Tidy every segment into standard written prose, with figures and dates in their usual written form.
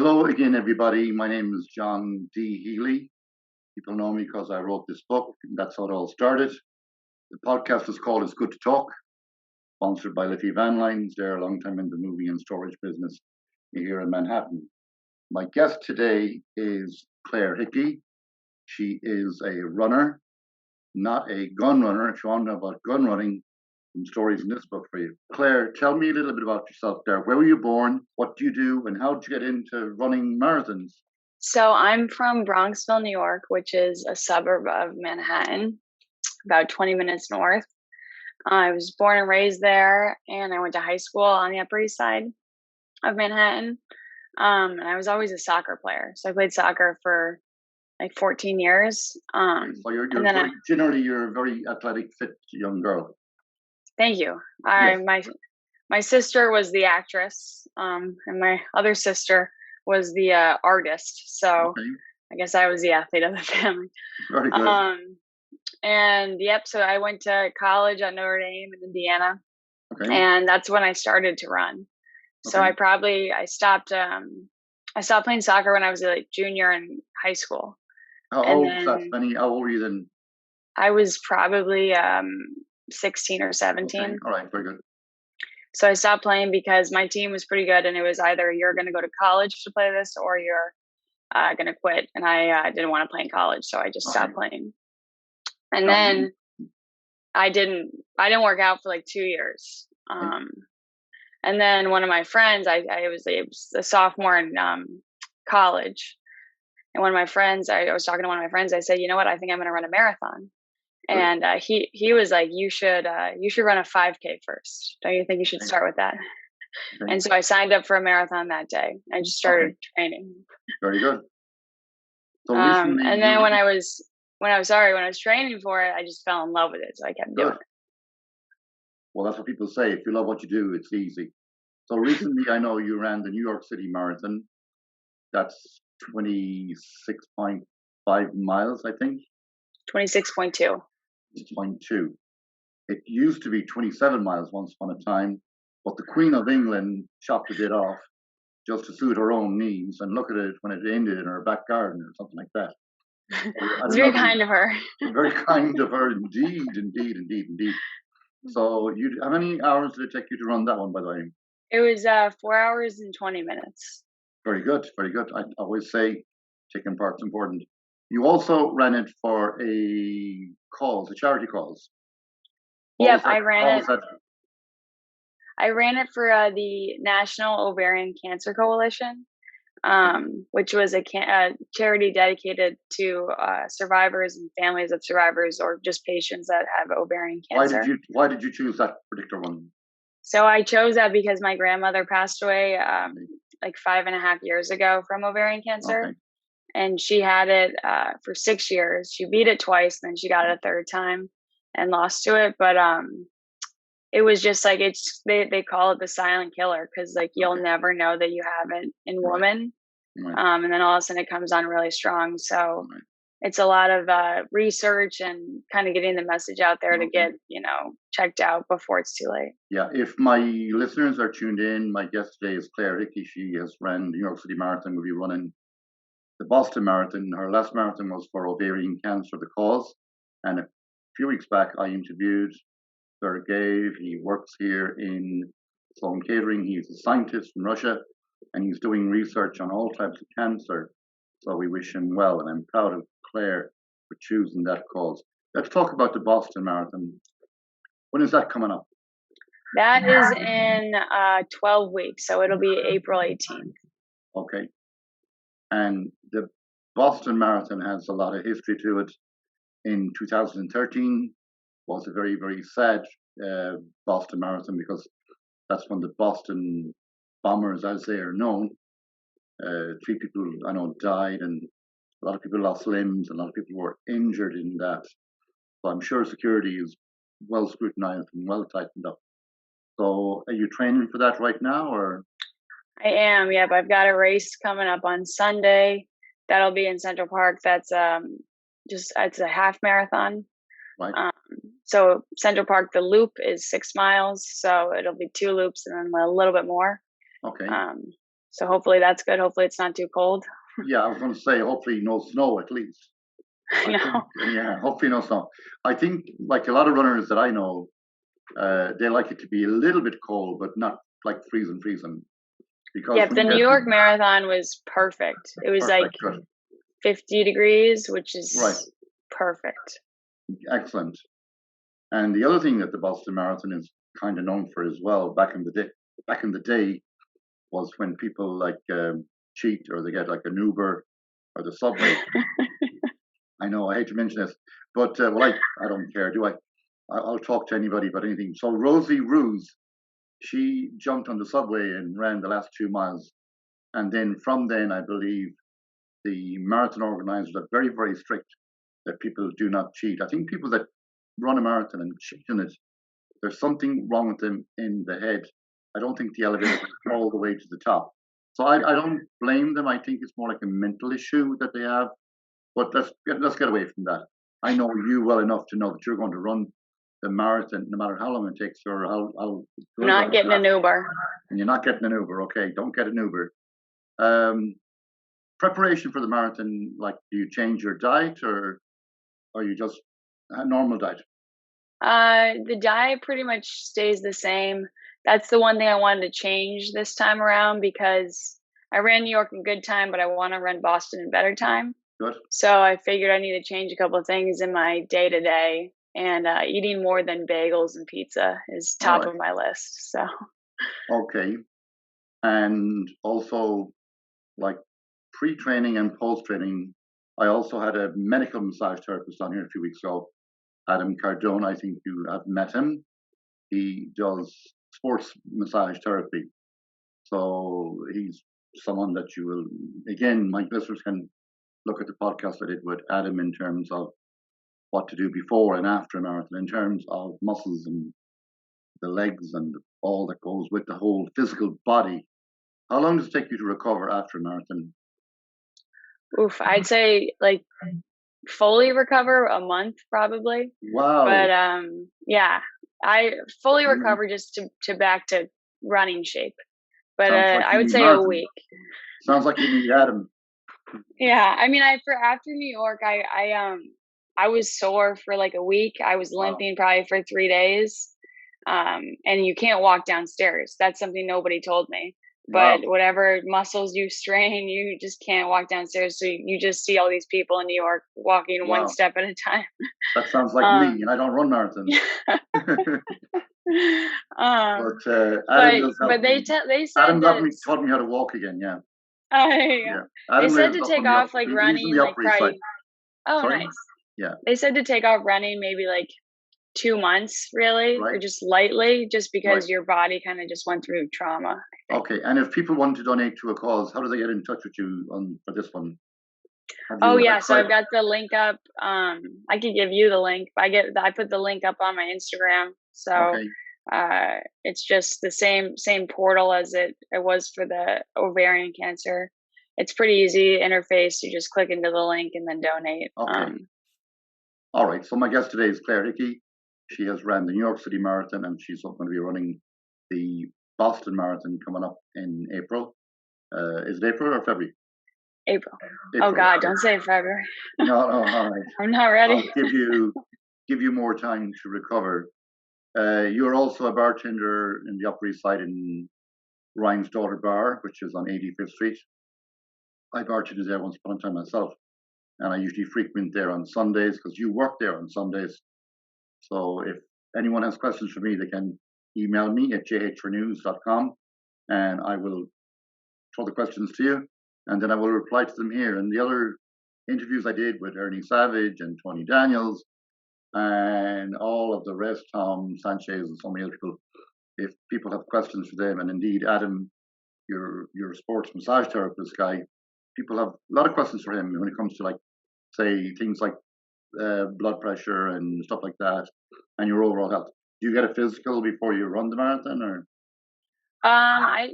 Hello again, everybody. My name is John D. Healy. People know me because I wrote this book. That's how it all started. The podcast is called It's Good to Talk, sponsored by Liffey Van Lines. They're a long time in the movie and storage business here in Manhattan. My guest today is Claire Hickie. She is a runner, not a gun runner. If you want to know about gun running, some stories in this book for you. Claire, tell me a little bit about yourself there. Where were you born? What do you do? And how did you get into running marathons? So I'm from Bronxville, New York, which is a suburb of Manhattan, about 20 minutes north. I was born and raised there, and I went to high school on the Upper East Side of Manhattan. And I was always a soccer player. So I played soccer for like 14 years. So generally you're a very athletic, fit young girl. Thank you. Yes. My sister was the actress, and my other sister was the artist. So okay. I guess I was the athlete of the family. Very good. So I went to college at Notre Dame in Indiana, okay. And that's when I started to run. So okay. I stopped playing soccer when I was a junior in high school. How old were you then? I was probably 16 or 17. Okay. All right, very good. So I stopped playing because my team was pretty good, and it was either you're going to go to college to play this or you're going to quit. And I didn't want to play in college, so I just stopped playing. And then I didn't work out for like 2 years. And then one of my friends, I was a sophomore in college, and one of my friends, I was talking to one of my friends. I said, you know what? I think I'm going to run a marathon. And he was like, you should run a 5K first. Don't you think you should start with that? Okay. And so I signed up for a marathon that day. I just started training. Very good. So and then when I was training for it, I just fell in love with it. So I kept doing it. Well, that's what people say. If you love what you do, it's easy. So recently, I know you ran the New York City Marathon. That's 26.5 miles, I think. 26.2. 26.2. It used to be 27 miles once upon a time, but the Queen of England chopped a bit off just to suit her own needs. And look at it when it ended in her back garden or something like that. It's very kind of her. Very kind of her, indeed. So, how many hours did it take you to run that one, by the way? It was 4 hours and 20 minutes. Very good, very good. I always say taking part's important. You also ran it for a charity cause. Yep, I ran it. I ran it for the National Ovarian Cancer Coalition, which was a charity dedicated to survivors and families of survivors, or just patients that have ovarian cancer. Why did you choose that particular one? So I chose that because my grandmother passed away like 5.5 years ago from ovarian cancer. Okay. And she had it for 6 years. She beat it twice, then she got it a third time and lost to it. But it was just like, they call it the silent killer, because like you'll never know that you have it in woman. Right. And then all of a sudden it comes on really strong. So it's a lot of research and kind of getting the message out there to get, checked out before it's too late. Yeah, if my listeners are tuned in, my guest today is Claire Hikie. She has ran the New York City Marathon, will be running the Boston Marathon. Her last marathon was for ovarian cancer, the cause. And a few weeks back, I interviewed Sergey. He works here in Sloan Kettering. He's a scientist from Russia, and he's doing research on all types of cancer. So we wish him well, and I'm proud of Claire for choosing that cause. Let's talk about the Boston Marathon. When is that coming up? That is in 12 weeks, so it'll be April 18th. Okay. And the Boston Marathon has a lot of history to it. In 2013 was a very, very sad Boston Marathon, because that's when the Boston bombers, as they are known, 3 people I know died, and a lot of people lost limbs, and a lot of people were injured in that. So I'm sure security is well scrutinized and well tightened up. So are you training for that right now, or? I am, yep. I've got a race coming up on Sunday. That'll be in Central Park. That's it's a half marathon. Right. So Central Park, the loop is 6 miles. So it'll be 2 loops and then a little bit more. Okay. So hopefully that's good. Hopefully it's not too cold. Yeah, I was going to say, hopefully no snow at least. Yeah, hopefully no snow. I think, like a lot of runners that I know, they like it to be a little bit cold, but not like freezing. Because the New York Marathon was perfect. It was perfect, like 50 degrees, which is right. Perfect. Excellent. And the other thing that the Boston Marathon is kind of known for as well, back in the day, was when people like cheat or they get like an Uber or the subway. I know, I hate to mention this, but well, I don't care, do I? I'll talk to anybody about anything. So Rosie Ruse, she jumped on the subway and ran the last 2 miles. And then from then, I believe the marathon organizers are very, very strict that people do not cheat. I think people that run a marathon and cheat in it, there's something wrong with them in the head. I don't think the elevator is all the way to the top. So I don't blame them. I think it's more like a mental issue that they have. But let's get away from that. I know you well enough to know that you're going to run the marathon, no matter how long it takes, or how not getting an Uber. And you're not getting an Uber, okay? Don't get an Uber. Preparation for the marathon, like, do you change your diet, or you just a normal diet? The diet pretty much stays the same. That's the one thing I wanted to change this time around, because I ran New York in good time, but I want to run Boston in better time. Good. So I figured I need to change a couple of things in my day-to-day, and eating more than bagels and pizza is top of my list. So. Okay. And also, like, pre-training and post-training, I also had a medical massage therapist on here a few weeks ago, Adam Cardone. I think you have met him. He does sports massage therapy. So he's someone that you will, again, my listeners can look at the podcast I did with Adam in terms of what to do before and after a marathon, in terms of muscles and the legs and all that goes with the whole physical body. How long does it take you to recover after a marathon? Oof, I'd say like fully recover a month probably. Wow. But yeah, I fully recover just to back to running shape. But like I would say marathon. A week. Sounds like you need Adam. Yeah, I mean, after New York, I was sore for like a week. I was limping probably for 3 days. And you can't walk downstairs. That's something nobody told me. But whatever muscles you strain, you just can't walk downstairs. So you just see all these people in New York walking one step at a time. That sounds like me, and I don't run marathons. But they said Adam taught me how to walk again. Yeah. Yeah. They said to take off like running, like probably. Oh, sorry? Nice. Yeah. They said to take off running maybe like 2 months, really, or just lightly, just because your body kind of just went through trauma. Okay, and if people want to donate to a cause, how do they get in touch with you for this one? Oh yeah, so I've got the link up. I can give you the link. I put the link up on my Instagram, so it's just the same portal as it was for the ovarian cancer. It's pretty easy interface. You just click into the link and then donate. Okay. All right. So my guest today is Claire Hickie. She has ran the New York City Marathon, and she's going to be running the Boston Marathon coming up in April. Is it April or February? April. Oh God, don't say February. No, all right. I'm not ready. I'll give you more time to recover. You're also a bartender in the Upper East Side in Ryan's Daughter Bar, which is on 85th Street. I bartended there once upon a time myself, and I usually frequent there on Sundays because you work there on Sundays. So if anyone has questions for me, they can email me at jhfornews.com, and I will throw the questions to you, and then I will reply to them here. And the other interviews I did with Ernie Savage and Tony Daniels and all of the rest, Tom Sanchez and so many other people, if people have questions for them, and indeed Adam, your sports massage therapist guy, people have a lot of questions for him when it comes to, like, say, things like blood pressure and stuff like that, and your overall health. Do you get a physical before you run the marathon, or? I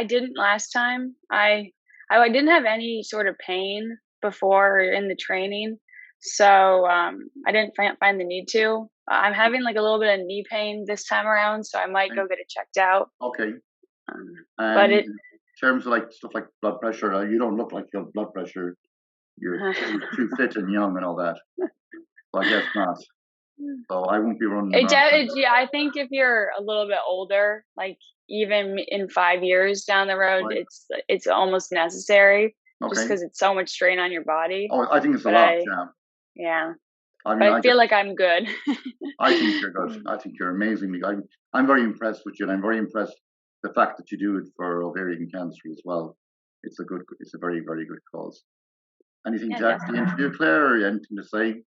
didn't last time. I didn't have any sort of pain before in the training, so I didn't find the need to. I'm having like a little bit of knee pain this time around, so I might go get it checked out. Okay. But terms of like stuff like blood pressure, you don't look like you have blood pressure. You're too fit and young and all that. So I guess not. So I won't be running. Yeah, I think if you're a little bit older, like even in 5 years down the road, Right. it's almost necessary, just Okay. because it's so much strain on your body. Oh, I think it's a lot, Yeah. I But mean, I feel like I'm good. I think you're good. I think you're amazing. I'm very impressed with you, and I'm very impressed the fact that you do it for ovarian cancer as well. It's a very, very good cause. Anything to add to the interview, Claire, or anything to say?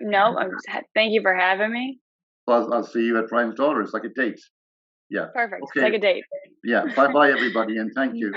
No. Thank you for having me. Well, I'll see you at Brian's daughter. It's like a date. Yeah. Perfect. Okay. It's like a date. Yeah. Bye, everybody, and thank you.